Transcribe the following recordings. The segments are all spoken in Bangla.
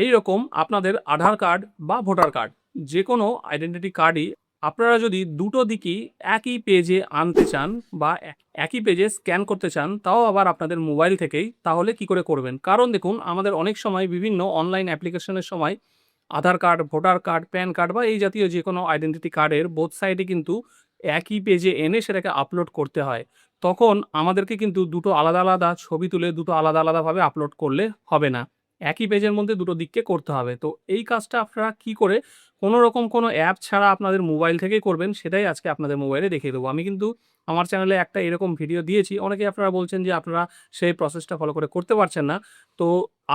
এই রকম আপনাদের আধার কার্ড বা ভোটার কার্ড যে কোনো আইডেন্টিটি কার্ডই আপনারা যদি দুটো দিকই একই পেজে আনতে চান বা একই পেজে স্ক্যান করতে চান, তাও আবার আপনাদের মোবাইল থেকেই, তাহলে কি করে করবেন? কারণ দেখুন, আমাদের অনেক সময় বিভিন্ন অনলাইন অ্যাপ্লিকেশনের সময় Aadhaar card, voter card, PAN card বা এই জাতীয় যে কোনো আইডেন্টিটি কার্ডের বোথ সাইডে কিন্তু একই পেজে এনে সেটাকে আপলোড করতে হয়। তখন আমাদেরকে কিন্তু দুটো আলাদা আলাদা ছবি তুলে দুটো আলাদা আলাদাভাবে আপলোড করলে হবে না। একই পেজের মধ্যে দুটো দিককে করতে হবে। তো এই কাজটা আপনারা কি করে কোনো রকম কোনো অ্যাপ ছাড়া আপনাদের মোবাইল থেকেই করবেন, সেটাই আজকে আপনাদের মোবাইলে দেখিয়ে দেবো। আমি কিন্তু আমার চ্যানেলে একটা এরকম ভিডিও দিয়েছি। অনেকেই আপনারা বলছেন যে আপনারা সেই প্রসেসটা ফলো করে করতে পারছেন না। তো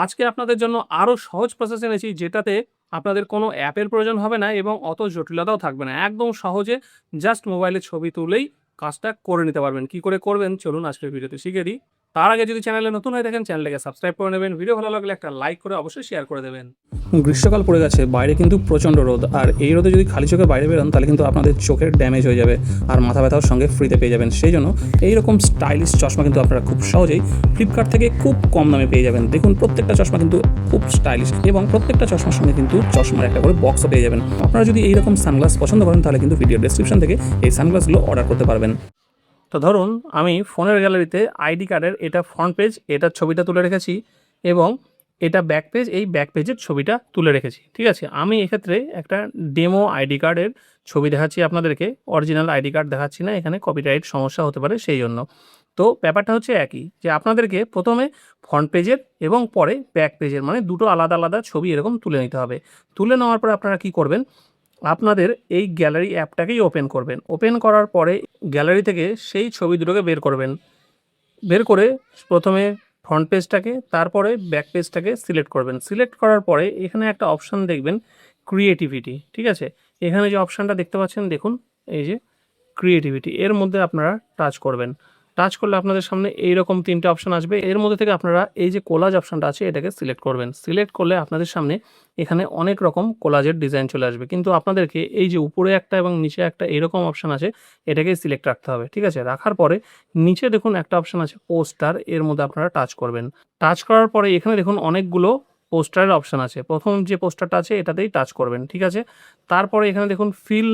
আজকে আপনাদের জন্য আরও সহজ প্রসেস এনেছি, যেটাতে আপনাদের কোনো অ্যাপের প্রয়োজন হবে না এবং অত জটিলতাও থাকবে না। একদম সহজে জাস্ট মোবাইলে ছবি তুলেই কাজটা করে নিতে পারবেন। কি করে করবেন চলুন আজকের ভিডিওতে শিখিয়ে দিই। তার আগে যদি চ্যানেলে নতুন হয়ে থাকেন, চ্যানেলটাকে সাবস্ক্রাইব করে নেবেন। ভিডিও ভালো লাগলে একটা লাইক করে অবশ্যই শেয়ার করে দেবেন। গ্রীষ্মকাল পড়ে গেছে, বাইরে কিন্তু প্রচণ্ড রোদ, আর এই রোদে যদি খালি চোখে বাইরে বেরোন তাহলে কিন্তু আপনাদের চোখের ড্যামেজ হয়ে যাবে আর মাথা ব্যথাও সঙ্গে ফ্রিতে পেয়ে যাবেন। সেই জন্য এইরকম স্টাইলিশ চশমা কিন্তু আপনারা খুব সহজেই ফ্লিপকার্ট থেকে খুব কম দামে পেয়ে যাবেন। দেখুন, প্রত্যেকটা চশমা কিন্তু খুব স্টাইলিশ এবং প্রত্যেকটা চশমার সঙ্গে কিন্তু চশমার একটা করে বক্সও পেয়ে যাবেন। আপনারা যদি এইরকম সানগ্লাস পছন্দ করেন তাহলে কিন্তু ভিডিও ডেসক্রিপশন থেকে এই সানগ্লাসগুলো অর্ডার করতে পারবেন। তো ধরুন, আমি ফোনের গ্যালারিতে আইডি কার্ডের এটা ফ্রন্ট পেজ, এটার ছবিটা তুলে রেখেছি এবং এটা ব্যাক পেজ, এই ব্যাক পেজের ছবিটা তুলে রেখেছি। ঠিক আছে, আমি এক্ষেত্রে একটা ডেমো আইডি কার্ডের ছবি দেখাচ্ছি আপনাদেরকে, অরিজিনাল আইডি কার্ড দেখাচ্ছি না, এখানে কপিরাইট সমস্যা হতে পারে সেই জন্য। তো ব্যাপারটা হচ্ছে একই, যে আপনাদেরকে প্রথমে ফ্রন্ট পেজের এবং পরে ব্যাক পেজের, মানে দুটো আলাদা আলাদা ছবি এরকম তুলে নিতে হবে। তুলে নেওয়ার পরে আপনারা কি করবেন, আপনাদের এই গ্যালারি অ্যাপটাকেই ওপেন করবেন। ওপেন করার পরে গ্যালারি থেকে সেই ছবি দুটোকে বের করবেন। বের করে প্রথমে ফ্রন্ট পেজটাকে, তারপরে ব্যাক পেজটাকে সিলেক্ট করবেন। সিলেক্ট করার পরে এখানে একটা অপশান দেখবেন, ক্রিয়েটিভিটি। ঠিক আছে, এখানে যে অপশানটা দেখতে পাচ্ছেন দেখুন, এই যে ক্রিয়েটিভিটি, এর মধ্যে আপনারা টাচ করবেন। টাচ করলে আপনাদের সামনে এইরকম তিনটে অপশান আসবে। এর মধ্যে থেকে আপনারা এই যে কোলাজ অপশানটা আছে এটাকে সিলেক্ট করবেন। সিলেক্ট করলে আপনাদের সামনে এখানে অনেক রকম কোলাজের ডিজাইন চলে আসবে, কিন্তু আপনাদেরকে এই যে উপরে একটা এবং নিচে একটা এরকম অপশান আছে, এটাকে সিলেক্ট রাখতে হবে। ঠিক আছে, রাখার পরে নিচে দেখুন একটা অপশান আছে পোস্টার, এর মধ্যে আপনারা টাচ করবেন। টাচ করার পরে এখানে দেখুন অনেকগুলো পোস্টারের অপশান আছে। প্রথম যে পোস্টারটা আছে এটাতেই টাচ করবেন। ঠিক আছে, তারপরে এখানে দেখুন ফিল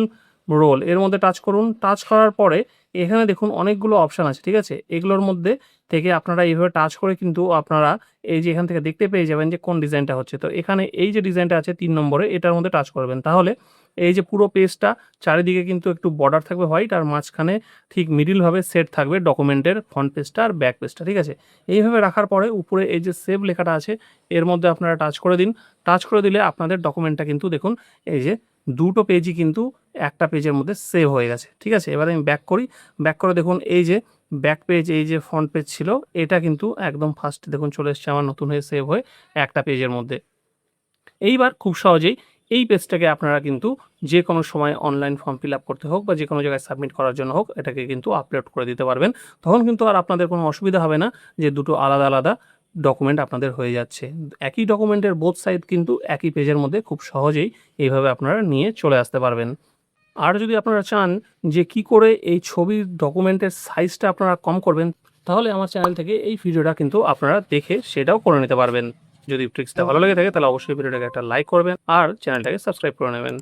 রোল, এর মধ্যে টাচ করুন। টাচ করার পরে এখানে দেখুন অনেকগুলো অপশান আছে। ঠিক আছে, এগুলোর মধ্যে থেকে আপনারা এইভাবে টাচ করে কিন্তু আপনারা এই যে এখান থেকে দেখতে পেয়ে যাবেন যে কোন ডিজাইনটা হচ্ছে। তো এখানে এই যে ডিজাইনটা আছে 3 নম্বরে, এটার মধ্যে টাচ করবেন। তাহলে এই যে পুরো পেজটা চারিদিকে কিন্তু একটু বর্ডার থাকবে হোয়াইট, আর মাঝখানে ঠিক মিডিলভাবে সেট থাকবে ডকুমেন্টের ফ্রন্ট পেজটা আর ব্যাক পেজটা। ঠিক আছে, এইভাবে রাখার পরে উপরে এই যে সেভ লেখাটা আছে এর মধ্যে আপনারা টাচ করে দিন। টাচ করে দিলে আপনাদের ডকুমেন্টটা কিন্তু দেখুন এই যে দুটো পেজই কিন্তু একটা পেজের মধ্যে সেভ হয়ে গেছে। ঠিক আছে, এবার আমি ব্যাক করি। ব্যাক করে দেখুন এই যে ব্যাক পেজ, এই যে ফ্রন্ট পেজ ছিল এটা কিন্তু একদম ফার্স্ট দেখুন চলে এসছে আমার নতুন হয়ে সেভ হয়ে একটা পেজের মধ্যে। এইবার খুব সহজেই এই পেজটাকে আপনারা কিন্তু যে কোনো সময় অনলাইন ফর্ম ফিল আপ করতে হোক বা যে কোনো জায়গায় সাবমিট করার জন্য হোক, এটাকে কিন্তু আপলোড করে দিতে পারবেন। তখন কিন্তু আর আপনাদের কোনো অসুবিধা হবে না যে দুটো আলাদা আলাদা ডকুমেন্ট আপনাদের হয়ে যাচ্ছে। একই ডকুমেন্টের বোথ সাইড কিন্তু একই পেজের মধ্যে খুব সহজেই এইভাবে আপনারা নিয়ে চলে আসতে পারবেন। আর যদি আপনারা চান যে কি করে এই ছবির ডকুমেন্টের সাইজটা আপনারা কম করবেন, তাহলে আমার চ্যানেল থেকে এই ভিডিওটা কিন্তু আপনারা দেখে সেটাও করে নিতে পারবেন। যদি ট্রিক্সটা ভালো লেগে থাকে তাহলে অবশ্যই ভিডিওটাকে একটা লাইক করবেন আর চ্যানেলটাকে সাবস্ক্রাইব করে নেবেন।